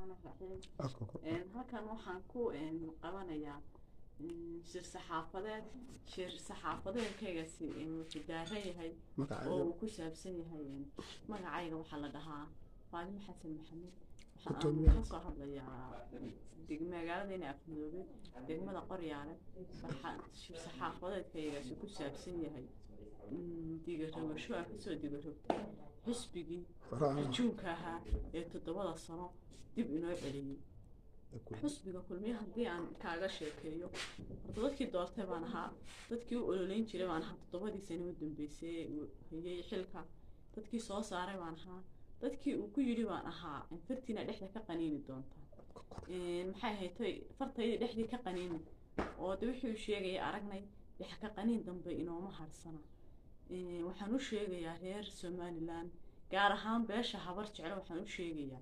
الرحمن الرحيم halkan waxaan ku qabanayaa shir saxaafadeedkaasi wuxuu daaran yahay oo uu ku saabsan yahay magacayga waxa la dhahaa Faadimo Xasan Maxamed waxaan ka soo hadlayaa magaalada Afmudoobe degmada Qoryaale shir saxaafadeedkaasi ku saabsan yahay diga rabasho ah soo diga rabtay xisbigii juunka ahaa ee 7 sano dib inoo celiyay xisbiga kulmiye haddii aan kaaga sheekeeyo horta dadkii doortay baan ahaa dadkii u ololeyn jiray baan ahaa 7 sano u dambeysay hayay xilka dadkii soo saaray baan ahaa dadkii uu ku yiri baan ahaa in fartiina dhexda ka qaniini doonta maxay haytay fartayda dhexdii ka qaniini oo wixii uu sheegay aragnay waxa ka qaniin dambe inooma harsana waxaan u sheegayaa reer Somaliland gaar ahaan beesha habar jecel waxaan u sheegayaa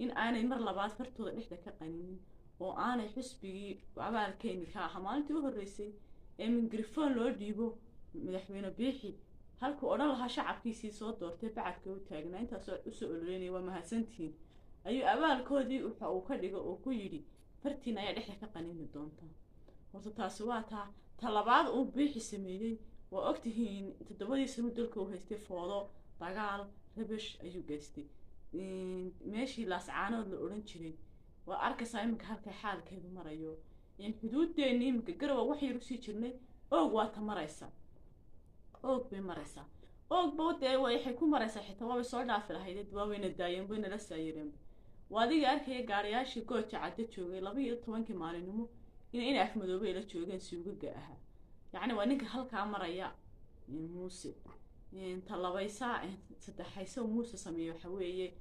in aanay mar labaad fartooda dhexda ka qaniinin oo aanay xisbigii abaalkeeni ka maalintii u horeysay ee mikrofon loo dhiibo madaxweyne Biixi halka oo dhan laha shacabkiisii soo doortay bacadka u taagnaa intaas u soo ololeynay waa mahadsantiin ayuu abaalkoodii waxa uu ka dhigo oo ku yiri fartiin ayaa dhexda ka qaniini doonta horta taasi waa ta labaad uu Biixi sameeyay waa ogtihiin 7 sano dalka uu haystay foodo dagaal rabish ayuu geystay meeshii laascaanood la oran jiray waa arkaysaa imika halka xaalkeedu marayo in xuduudeennii imika garwa wax yar u sii jirnay oog waa ta maraysa oog bay maraysa oog boodee waxay ku maraysaa xitaa waa soo dhaafi lahayd waaweyna daayeen bayna la saayireen waadiga arkay gaariyaashii gooja cadda joogay 12 maalinimo in Afmudoobe la joogeen suugaga aha يعني وانك halka maraya muuse talabaysa saddexayso muuse sameeyo waxa weeye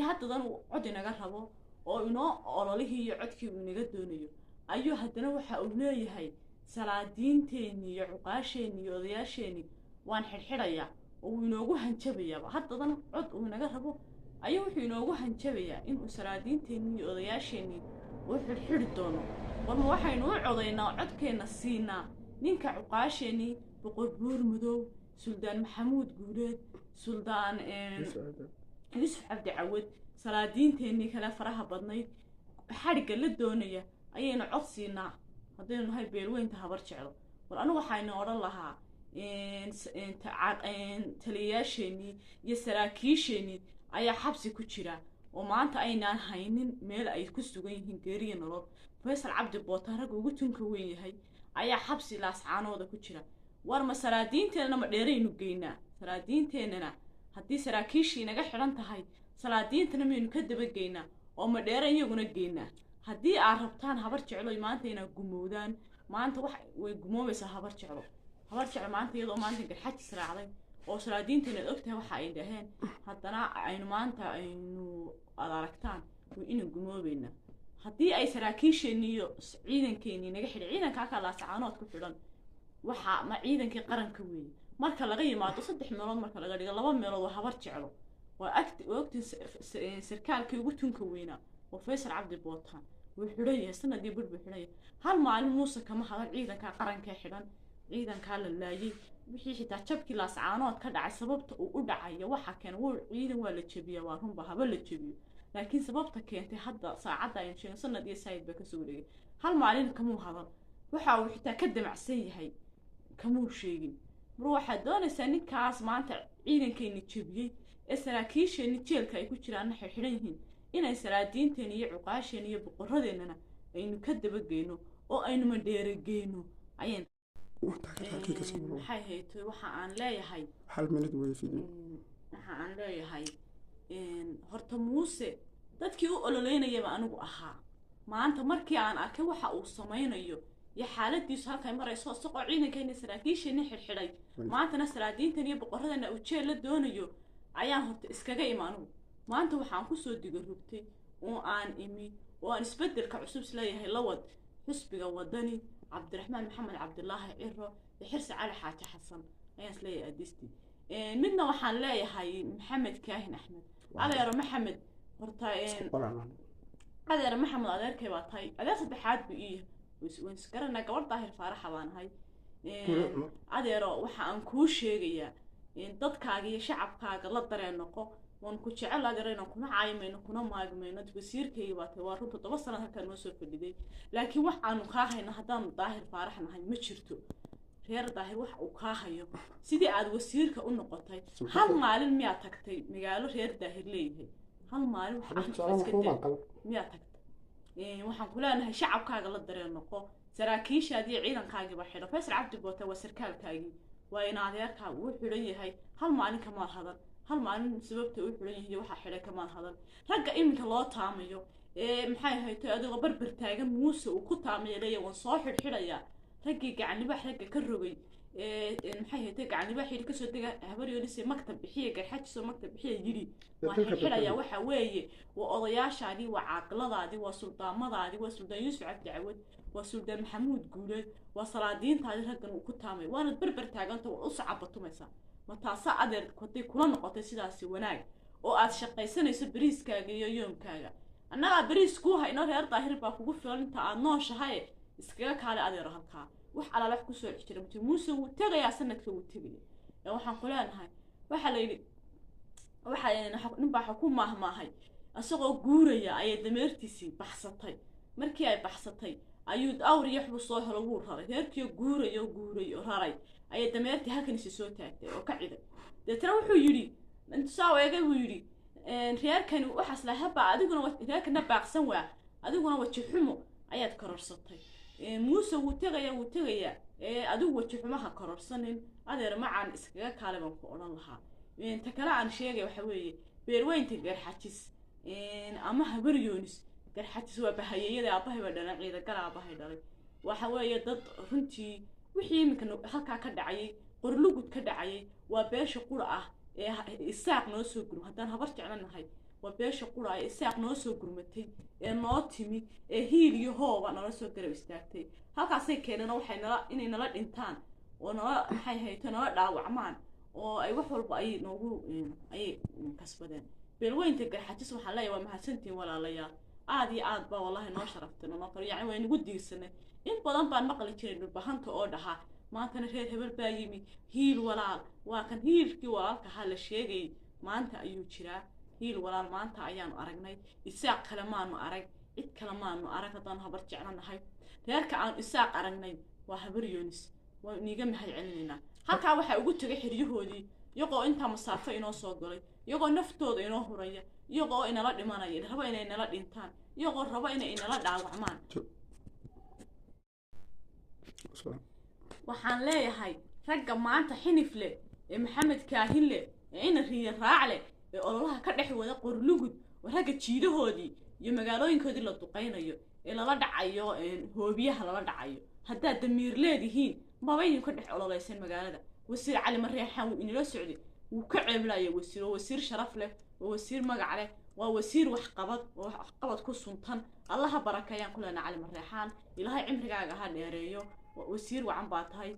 haddan cod inaga rabo oo inoo ololihii iyo codkii uu inaga doonayo ayuu haddana waxa uu leeyahay salaadiinteeni iyo cuqaasheeni iyo odayaasheeni waan xirxiraya oo inoogu hanjabaya haddan cod uu inaga rabo ayuu wuxuu inoogu hanjabaya in uu salaadiinteeni iyo odayaasheeni uu xirxiri doono walma waxaynu u codaynaa codkeena siinaa ninka cuqaasheeni boqor buur madow suldaan maxamuud guuleed suldaan Yusuf Cabdi Cawad salaadiinteeni kala faraha badnayd xariga la doonaya ayayna cod siinaa hadaynu nahay beelweynta habar jecel wal anigu waxayna oran lahaa taliyaasheeni iyo saraakiisheeni ayaa xabsi ku jira oo maanta aynaan haynin meel ay ku sugan yihiin geeriyo nolol Faysal Cabdi Bootaan rag ugu tunka weyn yahay ayaa xabsi laascaanooda ku jira war ma salaadiinteena ma dheeraynu geynaa salaadiinteena haddii saraakiishii naga xiran tahay salaadiintana meenu ka daba geynaa oo ma dheeran iyaguna geynaa haddii aad rabtaan habar jecel maanta inay gumowdaan maanta wax way gumoobaysaa habar jecel maanta iyadoo maanta garxad israacday oo salaadiinteena ogtahay waxa ay dhaheen haddana aynu maanta aynu aragtaan way inay gumoobayna haddii ay saraakiisheeni iyo ciidankeeni naga xidhay ciidanka ka laascaanood ku xidhan waxa ma ciidankii qaranka weey marka laga yimaado 3 meelood marka laga dhigo 2 meelood waa habar jecel waa waqti sarkaalkii ugu tunka weynaa oo Faysal Cabdi Bootaan wuu xidhay sanadii budbu xidhay hal maalin muuse kama hadal ciidanka qaranka xidhan ciidanka la laayay wixii xitaa jabkii laascaanood ka dhacay sababta uu u dhacay waxa keen wuu ciidan waa la jabiyaa waa runba haba la jabiyo laakiin sababta keentay hadda saacada ay sheegay sanad iyo sayid ba ka soo wareegay hal maalin kamuu hadal waxa uu xitaa ka damacsan yahay kamuu sheegin ruuxa doonaysa ninkaas maanta ciidankeeni jabiyay ee saraakiisheeni jeelka ay ku jiraan xirxiran yihiin inay salaadiinteeni iyo cuqaasheeni iyo boqoradeena aynu ka daba geeyno oo aynu ma dheerageyno ayaan waxay hayto waxa aan leeyahay hal minute way fidin waxa aan leeyahay horta muuse dadkii u ololeynayay anigu ahaa maanta markii aan arkay waxa uu sameeynayo ya xaaladiisu halka ay marayso saqo ciidankeena saraakiisheena xirxiray maantana salaadiintan iyo boqoradana uu jeel la doonayo ayaan horta iskaga imaano maanta waxaan ku soo diga rugtay oo aan imi oo aan isbedelka cusub leeyahay lawad xisbiga wadani Cabdiraxmaan Maxamed Cabdullaahi Ciro iyo Xirsi Cali Xaaji Xasan ayaan leeyahay adisti midna waxaan leeyahay Maxamed Kaahin Axmed adeer Maxamed horta adeer Maxamed adeerkay baa tahay adeer saddexaad buu وين سكرنا قبل ظاهر فرحة وان هاي أديرو وحن كوش شيء إن ضد كاجي شعب كاج الله دري النقو وان كنت جعل أدرينا كنا عايمين كنا ماجمين وسير كي وارون تتوصل هكا نوصل في الليل لكن واحد عنو كاهي نهدان ظاهر فارحنا هاي مشرتو reer daahir wax uu ka hayo sidii aad wasiirka u noqotay hal maalin miyaa tagtay magaalo reer daahir leeyahay hal maalin miyaa tagtay waxaan ku leenahay shacabkaaga la dareen noqo saraakiishaadii ciidankaaga ba xidho Faysal Cabdi Boote waa sarkaalkaagii waa in adeerka uu xiran yahay hal maalin kama hadan hal maalin sababta uu xiran yahay waxa xidhay kama hadan ragga iminka loo taamayo maxay haytay adiga barbar taagan muuse uu ku taamayeelay waan soo xidhxidhaya raggi gacan wax ragga ka rogay maxay haytay gacan wax yiri ka soo taga habaryoodisi maktab bixiye garxajiso maktab bixiye yiri waa xidhaya waxa weeye waa odayaashaadii waa caaqiladaadii waa suldaamadaadii waa suldaan Yuusuf Cabdi Cawad waa suldaan Maxamuud Guuleed waa salaadiintaadii raggan uu ku taamay waana barbar taaganta oo u sacabatumaysa ma taasa adeer koday kula noqotay sidaasi wanaag oo aad shaqaysanayso bariiskaaga iyo yoomkaaga annaga bariis ku hayno reer daahir baa kugu filan inta aad nooshahay iskaga kaale adeer halkaa wax ala wax ku soo xijira muuse uu tagaya sanadka uu tagay waxaan ku leenahay waxa la yiri waxa nin baa xukuumahmaahay asagoo guuraya ay dameertiisi baxsatay markii ay baxsatay ayuu awr yaxbu soo helo wuu raray reerkii guurayo raray ay dameertii halkan soo taagtay oo ka ciday deetana wuxuu yiri inta soo eegay wuu yiri reerkani waxaas la haba adiguna reerkana baaqsan waa adiguna waji xumo ayaad kororsatay muuse wuu tagaya adigu waji xumaha kororsanin adeer macaan iskaga kaale baan ku oran lahaa inta kale aan sheegay waxa weeye beerweynta garxajis ama habaryoonis garxajis waa bahayayada aabahay waa dhalan ciida gal aabahay dhalay waxa weeye dad runtii wixii iminka halka ka dhacay qorlugud ka dhacay waa beesha qura ah isaaq noo soo gurmo haddaan habar jeclanahay waa beesha qura ah isaaq noo soo gurmatay noo timi hiil iyo hooba nala soo garab istaagtay halkaasay keenana waxay inay nala dhintaan oo nala maxay hayto nala dhaawacmaan oo ay wax walba ay noogu ay kasbadeen beelweynta garxajis waxaa leeyahay waa mahadsantiin walaalayaal aad iyo aad baa wallahi noo sharaftay noo qor yacni way nagu diirsanay in badan baan maqli jiray dhulbahanta oo dhaha maantana reer hebel baa yimi hiil walaal waa kan hiilkii walaalka ha la sheegay maanta ayuu jiraa hiil walaal maanta ayaanu aragnay isaaq kale maanu arag cid kale maanu arag haddaan habar jeclanahay reerka aan isaaq aragnay waa habaryoonis waa niga mahad celinayna halkaa waxa ugu tagay xiriyahoodii iyagoo inta masaafo inoo soo galay iyagoo naftooda inoo huraya iyagoo inala dhimanaya raba inay nala dhintaan iyagoo raba inay inala dhaawacmaan waxaan leeyahay ragga maanta xinif leh maxamed kaahin leh ina riya raac leh ololaha ka dhex wada qorlugud ragga jiidahoodii iyo magaalooyinkoodii la duqeynayo lala dhacayo hoobiyaha lala dhacayo haddaad damiir leedihiin mabaydin ka dhex ololeysan magaalada wasiir cali mareexaan wuu inala socday wuu ka ceeblaaya wasiir sharaf leh wasiir magac leh waa wasiir wax qabad ku suntan allaha barakeeyaan ku leena cali mareexaan ilaahay cimrigaaga ha dheereeyo wasiir wacan baa tahay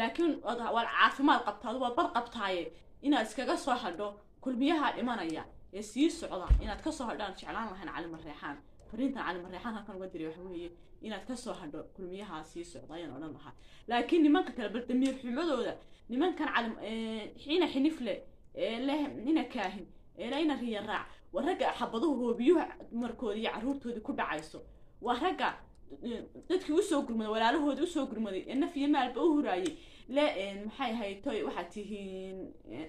laakiin wal caafimaad qabtaa waa bad qabtaaye inaad iskaga soo hadho kulmiyaha dhimanaya sii socda inaad ka soo hadhaan jeclaan lahayn cali mareexaan fariintan cali mareexaan halkan uga diray waxa weeye inaad ka soo hadho kulmiyaha sii socda ayaan odhan lahaa laakiin nimanka kale bardamiir xumadooda nimankan cali xiina xinifle leh nina kaahin ina riya raac waa ragga xabaduhu hoobiyuha markoodii iyo caruurtoodii ku dhacayso waa ragga dadkii u soo gurmaday walaalahoodii u soo gurmaday naf iyo maalba u huraayay le maxay haytay waxaad tihiin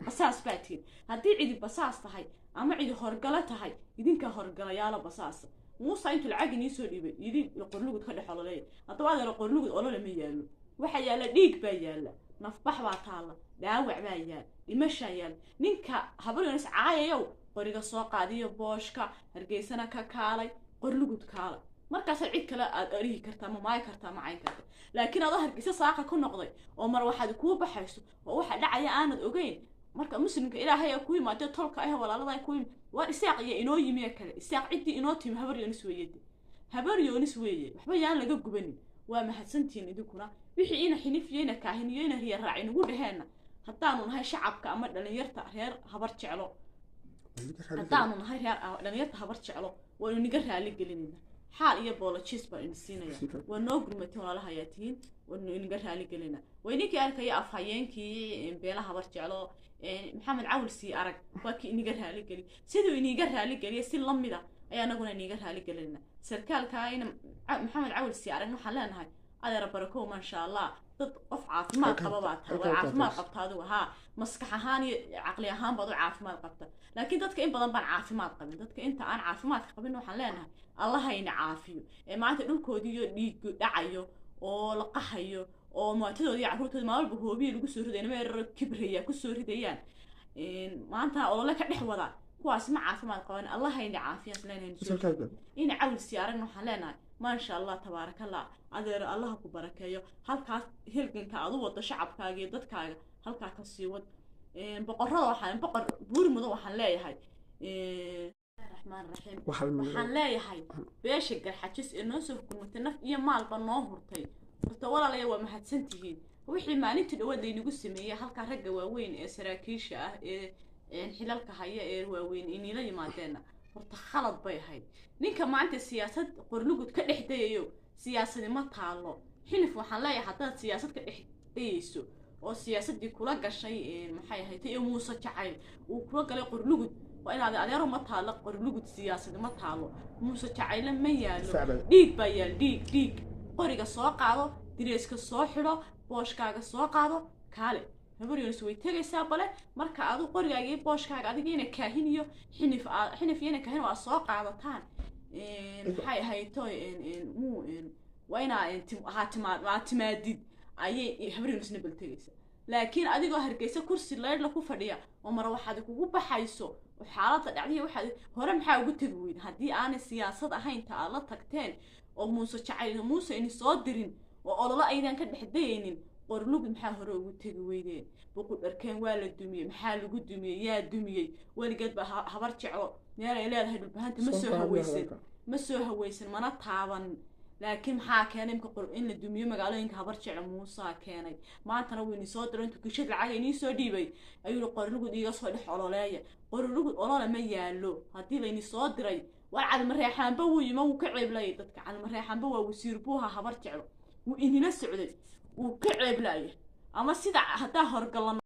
basaas baa tihiin haddii cidi basaas tahay ama cidi horgala tahay idinka horgalayaala basaas muuse intuu lacag inii soo dhiibay idin qorlugud ka dhex ololeeya haddaba adeer qorlugud olole ma yaallo waxa yaalla dhiig baa yaalla nafbax baa taalla dhaawac baa yaal dhimashaa yaal ninka habaryonis caayayow qoriga soo qaadiyo booshka hargeysana ka kaalay qorlugud kaalay markaas cid kale aad arihi kartaa ma maay kartaa ma cayn kartaa laakiin aad hargeysa saaqa ku noqday oo mar waxaad ku baxayso oo waxa dhacaya aanad ogeyn marka muslimka ilaahay ku yimaado tolka ah walaalada ku war isaaq iyo inoo yimi kale isaaq cidii inoo timi habaryoonis weeye waxba yaan laga gubanin waa mahadsantiin idinkuna wixii ina xinifiyayna kaahiniyo ina riya raacin ugu dhaheena haddaanu nahay shacabka ama dhalinyarta reer habar jeclo haddaanu nahay reer dhalinyarta habar jeclo waa niga raali gelinayna حال إياه بولاتشيس بإنسينا ونوجر متون على حياتين ونقدر على قلنا وينك أرك يا أفهيين كي بيلا هبرت على محمد عول سي أرك وكي نقدر على قلي سيدو نقدر على قلي سيل لمي ده أي أنا قلنا نقدر على قلنا سركال كاين محمد عول سي أرك نحلنا هاي هذا ربركو ما شاء الله تطف عافمات قبضات وعافمات قبضات ها مسكح هاني عقلي هان بدو عافمات قبضة لكن دتك إن بدن بان عافمات قبل دتك أنت أنا عافمات قبل نحلنا الله هين عافيو maanta dhulkoodiiyo dhiig dhacayo oo la qaxayo oo maatadoodii carruurtooda maalba hoobiye lagu soo ridayna meer kibraya ku soo ridayaan maanta oo la ka dhex wada kuwaas ma caafimaad qaban allah hayna caafiyaad leenahay in cawl siyaaran waxaan leenahay ma sha Allah tabaarakallah adeer allah ku barakeeyo halkaas hilganka aad u wado shacabkaaga iyo dadkaaga halkaa ka sii wad boqorrada waxaan boqor buur mudan waxaan leeyahay الرحمن الرحيم waxaan leeyahay beesha garxajis ee noo soo hukumatay naf iyo maalba noo hurtay horta walaalayaal waa mahadsantihiin wixii maalintii dhawaad laynagu sameeyay halka ragga waaweyn ee saraakiisha ah ee xilalka haya ee waaweyn inila yimaadeena horta khalad bay ahayd ninka maanta siyaasad qorlugud ka dhexdayayo siyaasad ma taalo xilif waxaan leeyahay haddaad siyaasad ka dhexdayayso oo siyaasadii kula gashay maxay ahayd iyo muuse jacayl uu kula galay qorlugud وإن هذا أديره ما تعلق قرلوجد سياسة ما تعلق موسى تعيلا ما يالو ديك بيال ديك قرية السواق عضو دريسك الصاحرة باش كاغ السواق عضو كالي هبري نسوي تجي سابله مركا عضو قرية يجيب باش كاغ عضو جينا كاهنيو حنف ينا كاهن والسواق عضو تان هاي توي مو وين هاتمادد أي هبري نسنبل تجيسه لكن أديكو هركيسة كرسي الليل لكو فديا ومرة واحدة كوكو بحيسو وحالات دعديه واحد هورا maxaa ugu tagweyn hadii aan siyaasad ahayn ta la tagteen oo Muuse jacayl Muuse in soo dirin oo ololo aydan ka dhaxdaynin qorlug maxaa hore ugu tagweydeen boqol dharkeen waa la dumiyay maxaa lagu dumiyay yaa dumiyay waligeed ba habar jeclo meel ay leedahay dhulbahanta ma soo haweysan mana taaban laakiin maxaa keenay imka in la dumiyo magaalooyinka habar jeclo Muuse keenay maantana weyn soo diran tukashad lacag ay soo dhiibay ayuu qorlugud iga soo dhex ololeeya qorlugud olole ma yaalo hadii la soo diray war cad mareexaanba uu yima uu ka ceeblay dadka cad mareexaanba waa wasiir buuha habar jeclo uu inina socday uu ka ceeblay ama sida hadaa horgalan